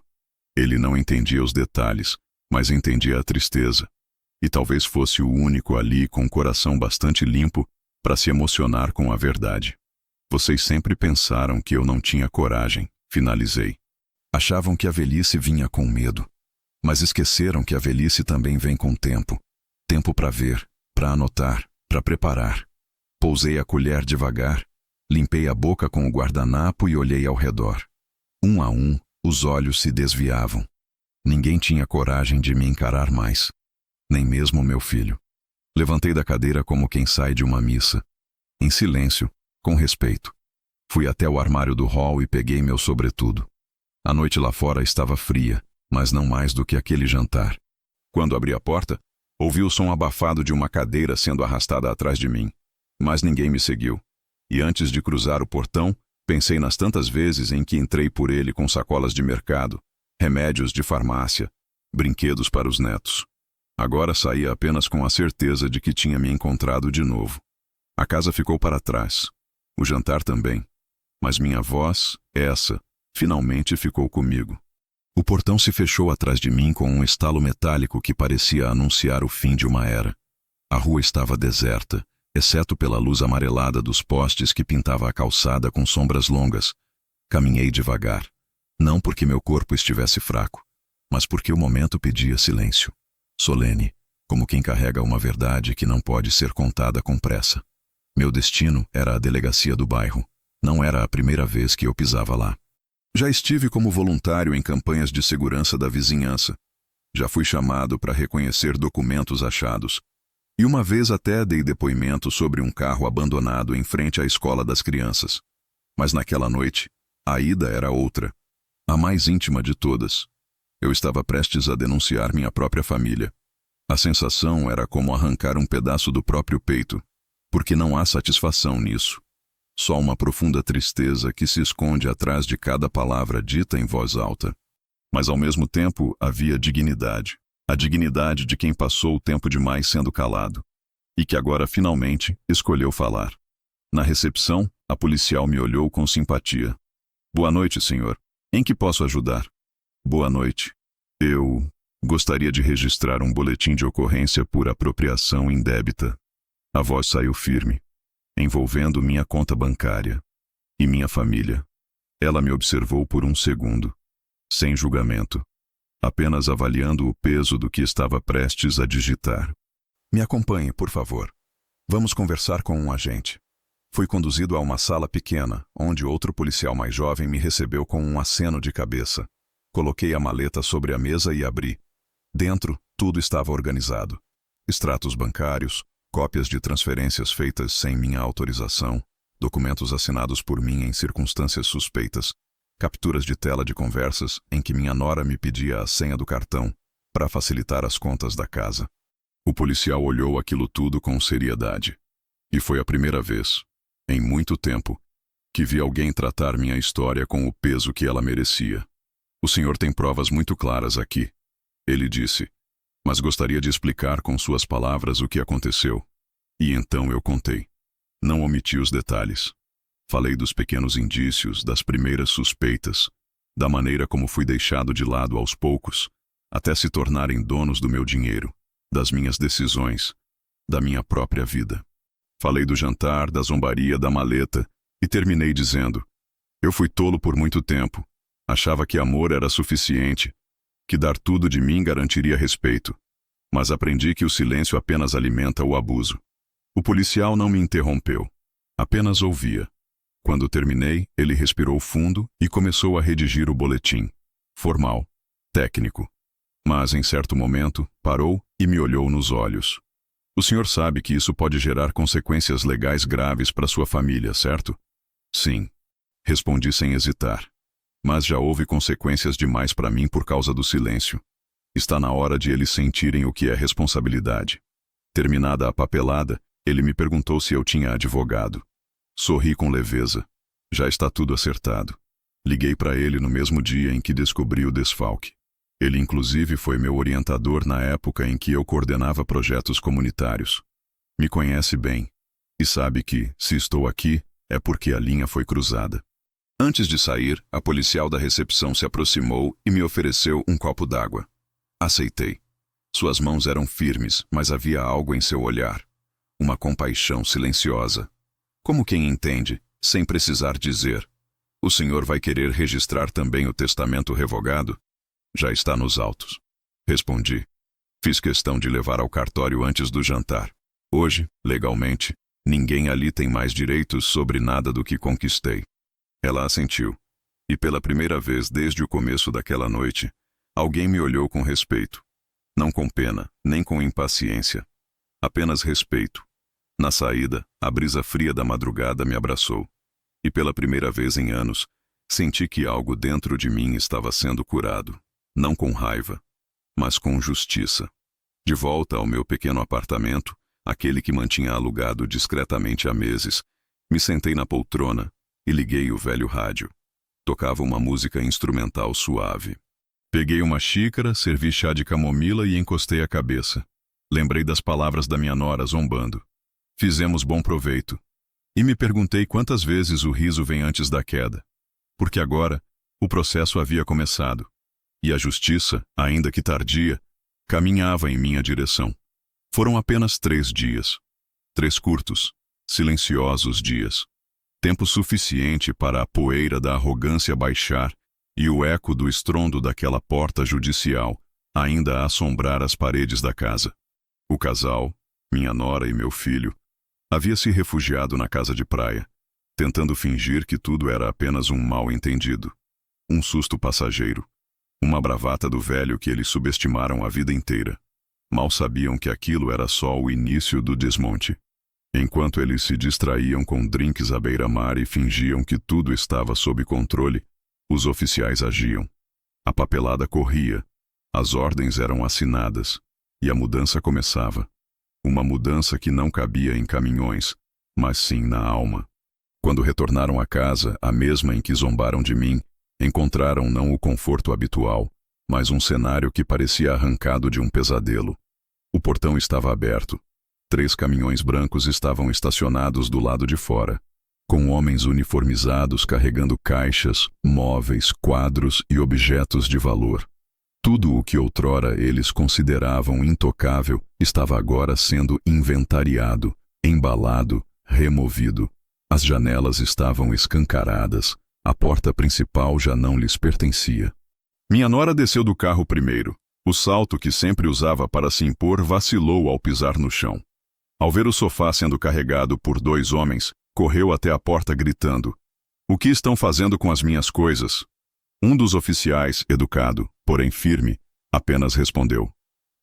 Ele não entendia os detalhes, mas entendia a tristeza. E talvez fosse o único ali com o coração bastante limpo para se emocionar com a verdade. Vocês sempre pensaram que eu não tinha coragem, finalizei. Achavam que a velhice vinha com medo. Mas esqueceram que a velhice também vem com tempo. Tempo para ver, para anotar, para preparar. Pousei a colher devagar, limpei a boca com o guardanapo e olhei ao redor. Um a um, os olhos se desviavam. Ninguém tinha coragem de me encarar mais. Nem mesmo meu filho. Levantei da cadeira como quem sai de uma missa. Em silêncio, com respeito. Fui até o armário do hall e peguei meu sobretudo. A noite lá fora estava fria, mas não mais do que aquele jantar. Quando abri a porta, ouvi o som abafado de uma cadeira sendo arrastada atrás de mim. Mas ninguém me seguiu. E antes de cruzar o portão, pensei nas tantas vezes em que entrei por ele com sacolas de mercado, remédios de farmácia, brinquedos para os netos. Agora saía apenas com a certeza de que tinha me encontrado de novo. A casa ficou para trás. O jantar também. Mas minha voz, essa, finalmente ficou comigo. O portão se fechou atrás de mim com um estalo metálico que parecia anunciar o fim de uma era. A rua estava deserta, exceto pela luz amarelada dos postes que pintava a calçada com sombras longas. Caminhei devagar. Não porque meu corpo estivesse fraco, mas porque o momento pedia silêncio. Solene, como quem carrega uma verdade que não pode ser contada com pressa. Meu destino era a delegacia do bairro. Não era a primeira vez que eu pisava lá. Já estive como voluntário em campanhas de segurança da vizinhança. Já fui chamado para reconhecer documentos achados. E uma vez até dei depoimento sobre um carro abandonado em frente à escola das crianças. Mas naquela noite, a ida era outra. A mais íntima de todas. Eu estava prestes a denunciar minha própria família. A sensação era como arrancar um pedaço do próprio peito, porque não há satisfação nisso. Só uma profunda tristeza que se esconde atrás de cada palavra dita em voz alta. Mas ao mesmo tempo havia dignidade. A dignidade de quem passou o tempo demais sendo calado. E que agora finalmente escolheu falar. Na recepção, a policial me olhou com simpatia. Boa noite, senhor. Em que posso ajudar? Boa noite. Eu gostaria de registrar um boletim de ocorrência por apropriação indébita. A voz saiu firme, envolvendo minha conta bancária e minha família. Ela me observou por um segundo, sem julgamento, apenas avaliando o peso do que estava prestes a digitar. Me acompanhe, por favor. Vamos conversar com um agente. Fui conduzido a uma sala pequena, onde outro policial mais jovem me recebeu com um aceno de cabeça. Coloquei a maleta sobre a mesa e abri. Dentro, tudo estava organizado. Extratos bancários, cópias de transferências feitas sem minha autorização, documentos assinados por mim em circunstâncias suspeitas, capturas de tela de conversas em que minha nora me pedia a senha do cartão para facilitar as contas da casa. O policial olhou aquilo tudo com seriedade. E foi a primeira vez, em muito tempo, que vi alguém tratar minha história com o peso que ela merecia. O senhor tem provas muito claras aqui, ele disse, mas gostaria de explicar com suas palavras o que aconteceu. E então eu contei. Não omiti os detalhes. Falei dos pequenos indícios, das primeiras suspeitas, da maneira como fui deixado de lado aos poucos, até se tornarem donos do meu dinheiro, das minhas decisões, da minha própria vida. Falei do jantar, da zombaria, da maleta, e terminei dizendo: eu fui tolo por muito tempo. Achava que amor era suficiente, que dar tudo de mim garantiria respeito. Mas aprendi que o silêncio apenas alimenta o abuso. O policial não me interrompeu. Apenas ouvia. Quando terminei, ele respirou fundo e começou a redigir o boletim. Formal. Técnico. Mas, em certo momento, parou e me olhou nos olhos. O senhor sabe que isso pode gerar consequências legais graves para sua família, certo? Sim. Respondi sem hesitar. Mas já houve consequências demais para mim por causa do silêncio. Está na hora de eles sentirem o que é responsabilidade. Terminada a papelada, ele me perguntou se eu tinha advogado. Sorri com leveza. Já está tudo acertado. Liguei para ele no mesmo dia em que descobri o desfalque. Ele inclusive foi meu orientador na época em que eu coordenava projetos comunitários. Me conhece bem e sabe que, se estou aqui, é porque a linha foi cruzada. Antes de sair, a policial da recepção se aproximou e me ofereceu um copo d'água. Aceitei. Suas mãos eram firmes, mas havia algo em seu olhar. Uma compaixão silenciosa. Como quem entende, sem precisar dizer: "O senhor vai querer registrar também o testamento revogado?" "Já está nos autos." Respondi. Fiz questão de levar ao cartório antes do jantar. Hoje, legalmente, ninguém ali tem mais direitos sobre nada do que conquistei. Ela assentiu. E pela primeira vez desde o começo daquela noite, alguém me olhou com respeito. Não com pena, nem com impaciência. Apenas respeito. Na saída, a brisa fria da madrugada me abraçou. E pela primeira vez em anos, senti que algo dentro de mim estava sendo curado. Não com raiva, mas com justiça. De volta ao meu pequeno apartamento, aquele que mantinha alugado discretamente há meses, me sentei na poltrona e liguei o velho rádio. Tocava uma música instrumental suave. Peguei uma xícara, servi chá de camomila e encostei a cabeça. Lembrei das palavras da minha nora zombando. Fizemos bom proveito. E me perguntei quantas vezes o riso vem antes da queda. Porque agora, o processo havia começado. E a justiça, ainda que tardia, caminhava em minha direção. Foram apenas 3 dias. 3 curtos, silenciosos dias. Tempo suficiente para a poeira da arrogância baixar e o eco do estrondo daquela porta judicial ainda assombrar as paredes da casa. O casal, minha nora e meu filho, havia se refugiado na casa de praia, tentando fingir que tudo era apenas um mal-entendido. Um susto passageiro. Uma bravata do velho que eles subestimaram a vida inteira. Mal sabiam que aquilo era só o início do desmonte. Enquanto eles se distraíam com drinks à beira-mar e fingiam que tudo estava sob controle, os oficiais agiam. A papelada corria, as ordens eram assinadas, e a mudança começava. Uma mudança que não cabia em caminhões, mas sim na alma. Quando retornaram à casa, a mesma em que zombaram de mim, encontraram não o conforto habitual, mas um cenário que parecia arrancado de um pesadelo. O portão estava aberto. 3 caminhões brancos estavam estacionados do lado de fora, com homens uniformizados carregando caixas, móveis, quadros e objetos de valor. Tudo o que outrora eles consideravam intocável estava agora sendo inventariado, embalado, removido. As janelas estavam escancaradas, a porta principal já não lhes pertencia. Minha nora desceu do carro primeiro. O salto que sempre usava para se impor vacilou ao pisar no chão. Ao ver o sofá sendo carregado por 2 homens, correu até a porta gritando: "O que estão fazendo com as minhas coisas?" Um dos oficiais, educado, porém firme, apenas respondeu: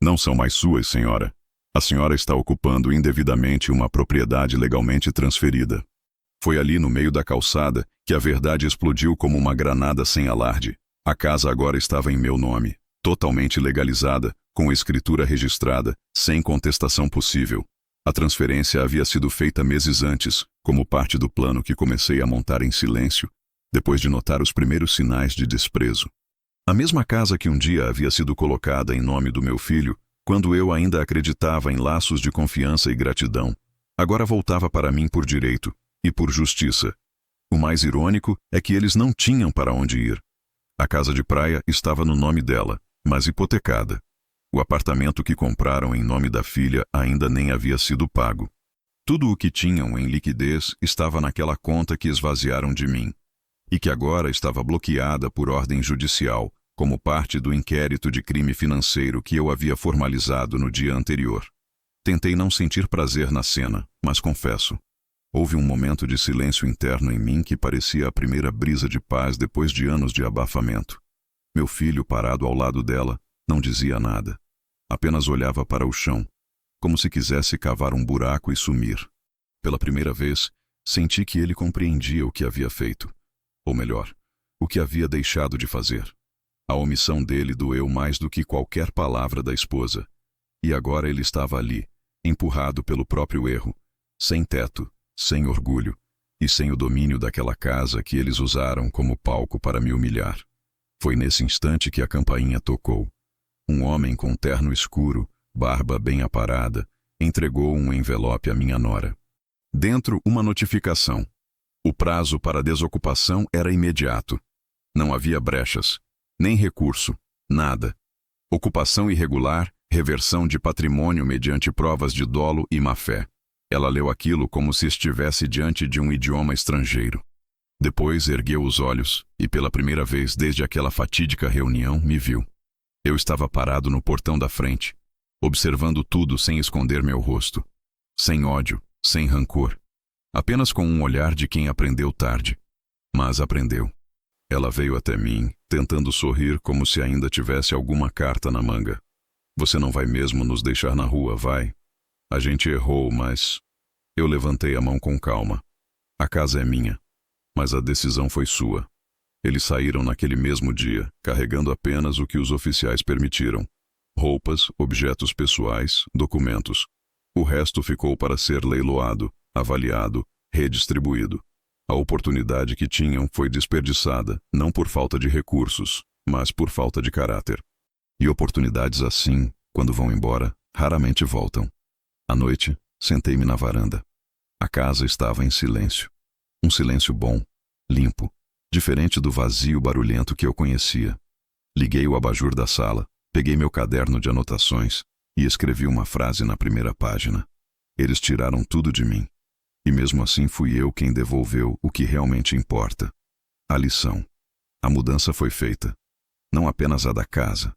"Não são mais suas, senhora. A senhora está ocupando indevidamente uma propriedade legalmente transferida." Foi ali no meio da calçada que a verdade explodiu como uma granada sem alarde. A casa agora estava em meu nome, totalmente legalizada, com escritura registrada, sem contestação possível. A transferência havia sido feita meses antes, como parte do plano que comecei a montar em silêncio, depois de notar os primeiros sinais de desprezo. A mesma casa que um dia havia sido colocada em nome do meu filho, quando eu ainda acreditava em laços de confiança e gratidão, agora voltava para mim por direito e por justiça. O mais irônico é que eles não tinham para onde ir. A casa de praia estava no nome dela, mas hipotecada. O apartamento que compraram em nome da filha ainda nem havia sido pago. Tudo o que tinham em liquidez estava naquela conta que esvaziaram de mim, e que agora estava bloqueada por ordem judicial, como parte do inquérito de crime financeiro que eu havia formalizado no dia anterior. Tentei não sentir prazer na cena, mas confesso, houve um momento de silêncio interno em mim que parecia a primeira brisa de paz depois de anos de abafamento. Meu filho, parado ao lado dela, não dizia nada. Apenas olhava para o chão, como se quisesse cavar um buraco e sumir. Pela primeira vez, senti que ele compreendia o que havia feito. Ou melhor, o que havia deixado de fazer. A omissão dele doeu mais do que qualquer palavra da esposa. E agora ele estava ali, empurrado pelo próprio erro, sem teto, sem orgulho, e sem o domínio daquela casa que eles usaram como palco para me humilhar. Foi nesse instante que a campainha tocou. Um homem com terno escuro, barba bem aparada Entregou um envelope à minha nora. Dentro, uma notificação. O prazo para desocupação era imediato. Não havia brechas, nem recurso, nada. Ocupação irregular, reversão de patrimônio mediante provas de dolo e má-fé. Ela leu aquilo como se estivesse diante de um idioma estrangeiro. Depois ergueu os olhos e, pela primeira vez desde aquela fatídica reunião, me viu. Eu estava parado no portão da frente, observando tudo sem esconder meu rosto. Sem ódio, sem rancor. Apenas com um olhar de quem aprendeu tarde. Mas aprendeu. Ela veio até mim, tentando sorrir como se ainda tivesse alguma carta na manga. Você não vai mesmo nos deixar na rua, vai? A gente errou, mas... Eu levantei a mão com calma. A casa é minha, mas a decisão foi sua. Eles saíram naquele mesmo dia, carregando apenas o que os oficiais permitiram. Roupas, objetos pessoais, documentos. O resto ficou para ser leiloado, avaliado, redistribuído. A oportunidade que tinham foi desperdiçada, não por falta de recursos, mas por falta de caráter. E oportunidades assim, quando vão embora, raramente voltam. À noite, sentei-me na varanda. A casa estava em silêncio. Um silêncio bom, limpo, diferente do vazio barulhento que eu conhecia. Liguei o abajur da sala, peguei meu caderno de anotações e escrevi uma frase na primeira página. Eles tiraram tudo de mim. E mesmo assim fui eu quem devolveu o que realmente importa. A lição. A mudança foi feita. Não apenas a da casa,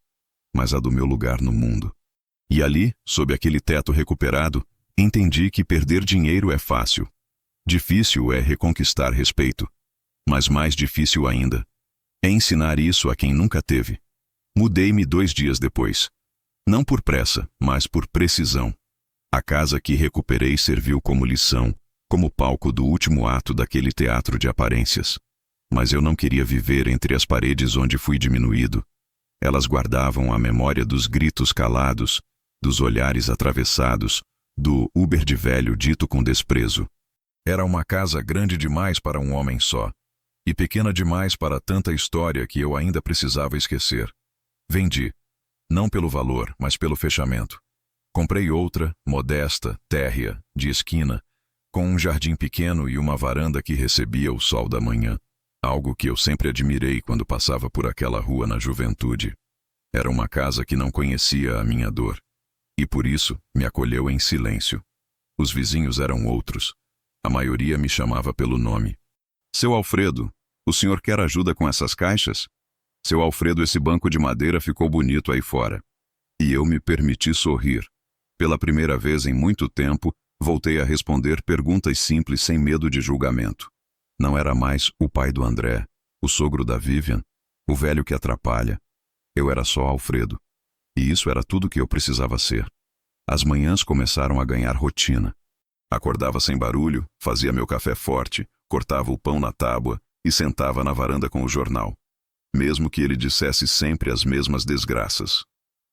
mas a do meu lugar no mundo. E ali, sob aquele teto recuperado, entendi que perder dinheiro é fácil. Difícil é reconquistar respeito. Mas mais difícil ainda é ensinar isso a quem nunca teve. Mudei-me 2 dias depois. Não por pressa, mas por precisão. A casa que recuperei serviu como lição, como palco do último ato daquele teatro de aparências. Mas eu não queria viver entre as paredes onde fui diminuído. Elas guardavam a memória dos gritos calados, dos olhares atravessados, do Uber de velho dito com desprezo. Era uma casa grande demais para um homem só, e pequena demais para tanta história que eu ainda precisava esquecer. Vendi, não pelo valor, mas pelo fechamento. Comprei outra, modesta, térrea, de esquina, com um jardim pequeno e uma varanda que recebia o sol da manhã, algo que eu sempre admirei quando passava por aquela rua na juventude. Era uma casa que não conhecia a minha dor, e por isso me acolheu em silêncio. Os vizinhos eram outros. A maioria me chamava pelo nome. Seu Alfredo, o senhor quer ajuda com essas caixas? Seu Alfredo, esse banco de madeira ficou bonito aí fora. E eu me permiti sorrir. Pela primeira vez em muito tempo, voltei a responder perguntas simples sem medo de julgamento. Não era mais o pai do André, o sogro da Vivian, o velho que atrapalha. Eu era só Alfredo. E isso era tudo que eu precisava ser. As manhãs começaram a ganhar rotina. Acordava sem barulho, fazia meu café forte, cortava o pão na tábua e sentava na varanda com o jornal. Mesmo que ele dissesse sempre as mesmas desgraças.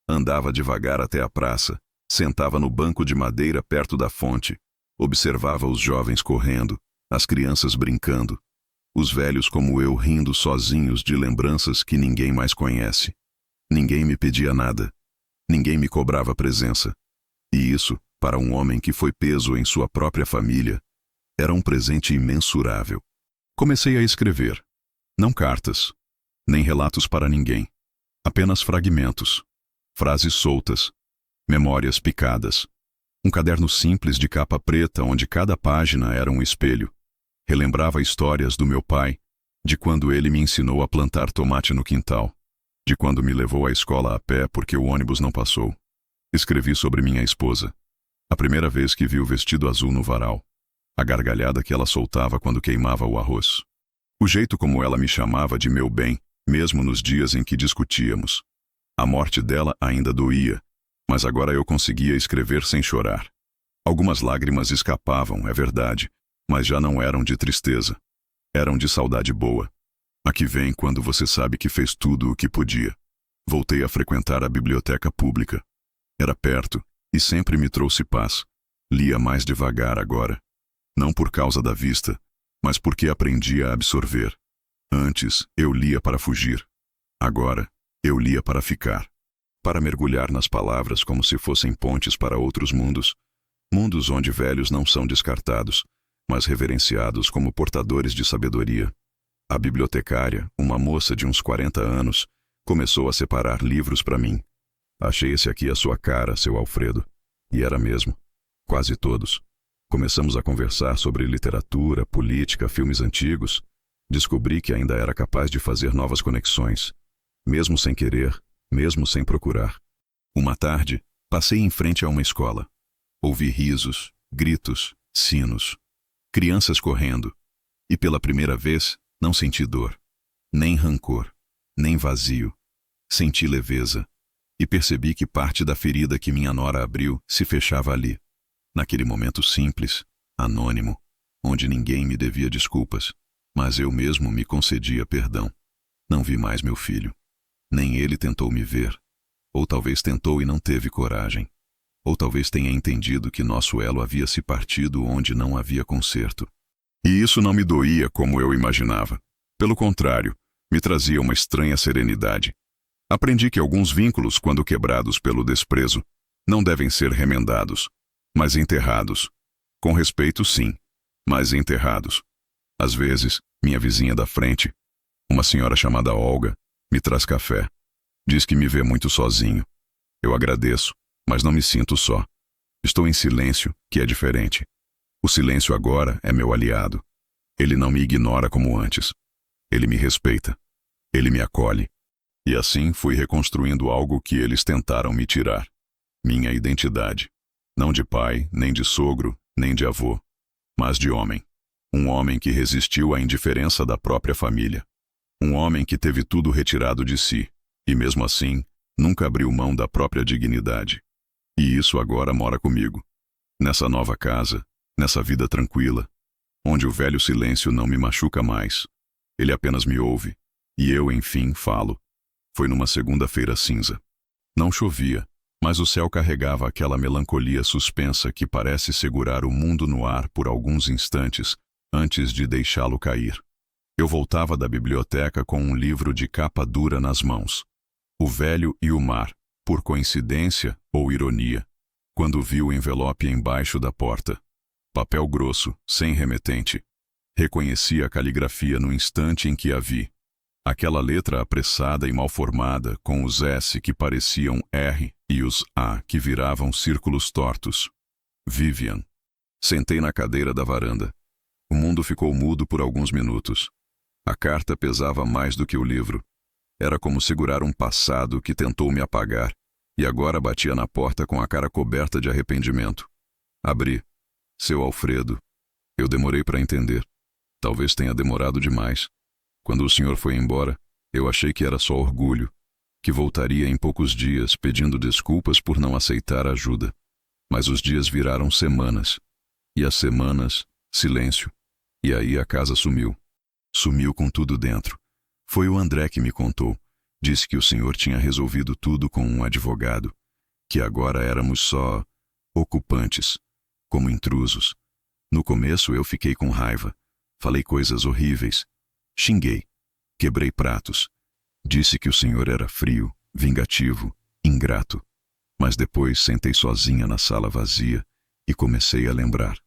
Andava devagar até a praça, sentava no banco de madeira perto da fonte, observava os jovens correndo, as crianças brincando, os velhos como eu rindo sozinhos de lembranças que ninguém mais conhece. Ninguém me pedia nada. Ninguém me cobrava presença. E isso, para um homem que foi peso em sua própria família, era um presente imensurável. Comecei a escrever. Não cartas, nem relatos para ninguém. Apenas fragmentos, frases soltas, memórias picadas. Um caderno simples de capa preta onde cada página era um espelho. Relembrava histórias do meu pai, de quando ele me ensinou a plantar tomate no quintal, de quando me levou à escola a pé porque o ônibus não passou. Escrevi sobre minha esposa. A primeira vez que vi o vestido azul no varal. A gargalhada que ela soltava quando queimava o arroz. O jeito como ela me chamava de meu bem, mesmo nos dias em que discutíamos. A morte dela ainda doía, mas agora eu conseguia escrever sem chorar. Algumas lágrimas escapavam, é verdade, mas já não eram de tristeza. Eram de saudade boa. A que vem quando você sabe que fez tudo o que podia. Voltei a frequentar a biblioteca pública. Era perto e sempre me trouxe paz. Lia mais devagar agora. Não por causa da vista, mas porque aprendia a absorver. Antes, eu lia para fugir. Agora, eu lia para ficar. Para mergulhar nas palavras como se fossem pontes para outros mundos, Mundos onde velhos não são descartados, mas reverenciados como portadores de sabedoria. A bibliotecária, uma moça de uns 40 anos, começou a separar livros para mim. Achei esse aqui a sua cara, seu Alfredo. E era mesmo. Quase todos. Começamos a conversar sobre literatura, política, filmes antigos. Descobri que ainda era capaz de fazer novas conexões. Mesmo sem querer, mesmo sem procurar. Uma tarde, passei em frente a uma escola. Ouvi risos, gritos, sinos. Crianças correndo. E pela primeira vez, não senti dor. Nem rancor. Nem vazio. Senti leveza. E percebi que parte da ferida que minha nora abriu se fechava ali. Naquele momento simples, anônimo, onde ninguém me devia desculpas, mas eu mesmo me concedia perdão. Não vi mais meu filho. Nem ele tentou me ver. Ou talvez tentou e não teve coragem. Ou talvez tenha entendido que nosso elo havia se partido onde não havia conserto. E isso não me doía como eu imaginava. Pelo contrário, me trazia uma estranha serenidade. Aprendi que alguns vínculos, quando quebrados pelo desprezo, não devem ser remendados, mas enterrados. Com respeito, sim, mas enterrados. Às vezes, minha vizinha da frente, uma senhora chamada Olga, me traz café. Diz que me vê muito sozinho. Eu agradeço, mas não me sinto só. Estou em silêncio, que é diferente. O silêncio agora é meu aliado. Ele não me ignora como antes. Ele me respeita. Ele me acolhe. E assim fui reconstruindo algo que eles tentaram me tirar. Minha identidade. Não de pai, nem de sogro, nem de avô, mas de homem. Um homem que resistiu à indiferença da própria família. Um homem que teve tudo retirado de si, e mesmo assim, nunca abriu mão da própria dignidade. E isso agora mora comigo. Nessa nova casa, nessa vida tranquila, onde o velho silêncio não me machuca mais. Ele apenas me ouve, e eu, enfim, falo. Foi numa segunda-feira cinza. Não chovia, mas o céu carregava aquela melancolia suspensa que parece segurar o mundo no ar por alguns instantes antes de deixá-lo cair. Eu voltava da biblioteca com um livro de capa dura nas mãos. O Velho e o Mar, por coincidência ou ironia, quando vi o envelope embaixo da porta. Papel grosso, sem remetente. Reconheci a caligrafia no instante em que a vi. Aquela letra apressada e mal formada, com os S que pareciam R e os A que viravam círculos tortos. Vivian. Sentei na cadeira da varanda. O mundo ficou mudo por alguns minutos. A carta pesava mais do que o livro. Era como segurar um passado que tentou me apagar, e agora batia na porta com a cara coberta de arrependimento. Abri. Seu Alfredo. Eu demorei para entender. Talvez tenha demorado demais. Quando o senhor foi embora, eu achei que era só orgulho, que voltaria em poucos dias pedindo desculpas por não aceitar ajuda. Mas os dias viraram semanas. E as semanas, silêncio. E aí a casa sumiu. Sumiu com tudo dentro. Foi o André que me contou. Disse que o senhor tinha resolvido tudo com um advogado. Que agora éramos só ocupantes, como intrusos. No começo eu fiquei com raiva. Falei coisas horríveis. Xinguei. Quebrei pratos. Disse que o senhor era frio, vingativo, ingrato. Mas depois sentei sozinha na sala vazia e comecei a lembrar.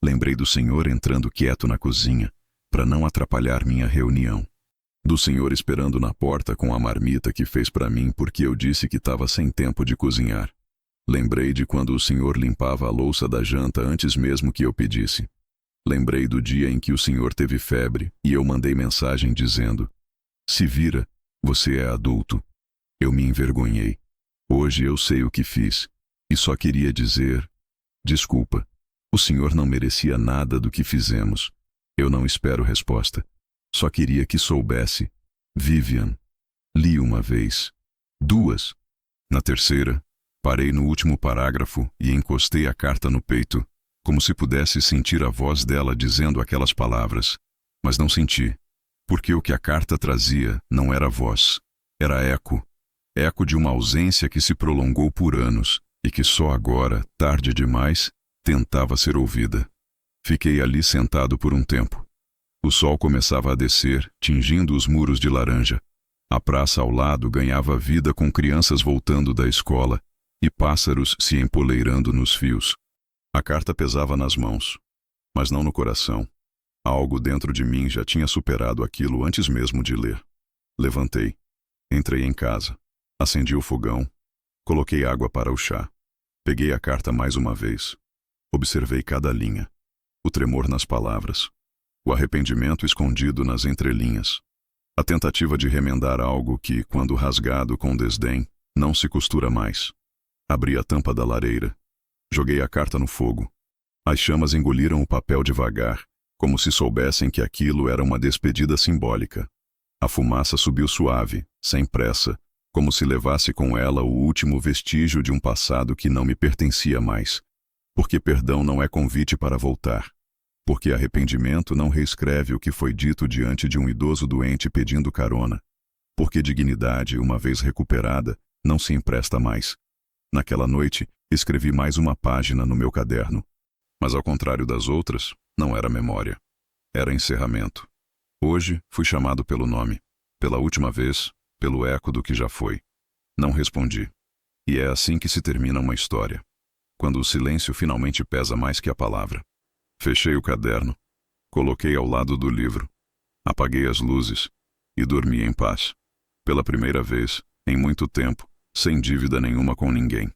Lembrei do senhor entrando quieto na cozinha, para não atrapalhar minha reunião. Do senhor esperando na porta com a marmita que fez para mim porque eu disse que estava sem tempo de cozinhar. Lembrei de quando o senhor limpava a louça da janta antes mesmo que eu pedisse. Lembrei do dia em que o senhor teve febre e eu mandei mensagem dizendo: "Se vira, você é adulto." Eu me envergonhei. Hoje eu sei o que fiz e só queria dizer: desculpa. O senhor não merecia nada do que fizemos. Eu não espero resposta. Só queria que soubesse. Vivian. Li uma vez. Duas. Na terceira, parei no último parágrafo e encostei a carta no peito, como se pudesse sentir a voz dela dizendo aquelas palavras. Mas não senti, porque o que a carta trazia não era voz. Era eco. Eco de uma ausência que se prolongou por anos e que só agora, tarde demais, tentava ser ouvida. Fiquei ali sentado por um tempo. O sol começava a descer, tingindo os muros de laranja. A praça ao lado ganhava vida com crianças voltando da escola e pássaros se empoleirando nos fios. A carta pesava nas mãos, mas não no coração. Algo dentro de mim já tinha superado aquilo antes mesmo de ler. Levantei, entrei em casa, acendi o fogão, coloquei água para o chá. Peguei a carta mais uma vez. Observei cada linha, o tremor nas palavras, o arrependimento escondido nas entrelinhas, a tentativa de remendar algo que, quando rasgado com desdém, não se costura mais. Abri a tampa da lareira, joguei a carta no fogo. As chamas engoliram o papel devagar, como se soubessem que aquilo era uma despedida simbólica. A fumaça subiu suave, sem pressa, como se levasse com ela o último vestígio de um passado que não me pertencia mais. Porque perdão não é convite para voltar. Porque arrependimento não reescreve o que foi dito diante de um idoso doente pedindo carona. Porque dignidade, uma vez recuperada, não se empresta mais. Naquela noite, escrevi mais uma página no meu caderno. Mas ao contrário das outras, não era memória. Era encerramento. Hoje, fui chamado pelo nome. Pela última vez, pelo eco do que já foi. Não respondi. E é assim que se termina uma história. Quando o silêncio finalmente pesa mais que a palavra. Fechei o caderno. Coloquei ao lado do livro. Apaguei as luzes. E dormi em paz. Pela primeira vez, em muito tempo, sem dívida nenhuma com ninguém.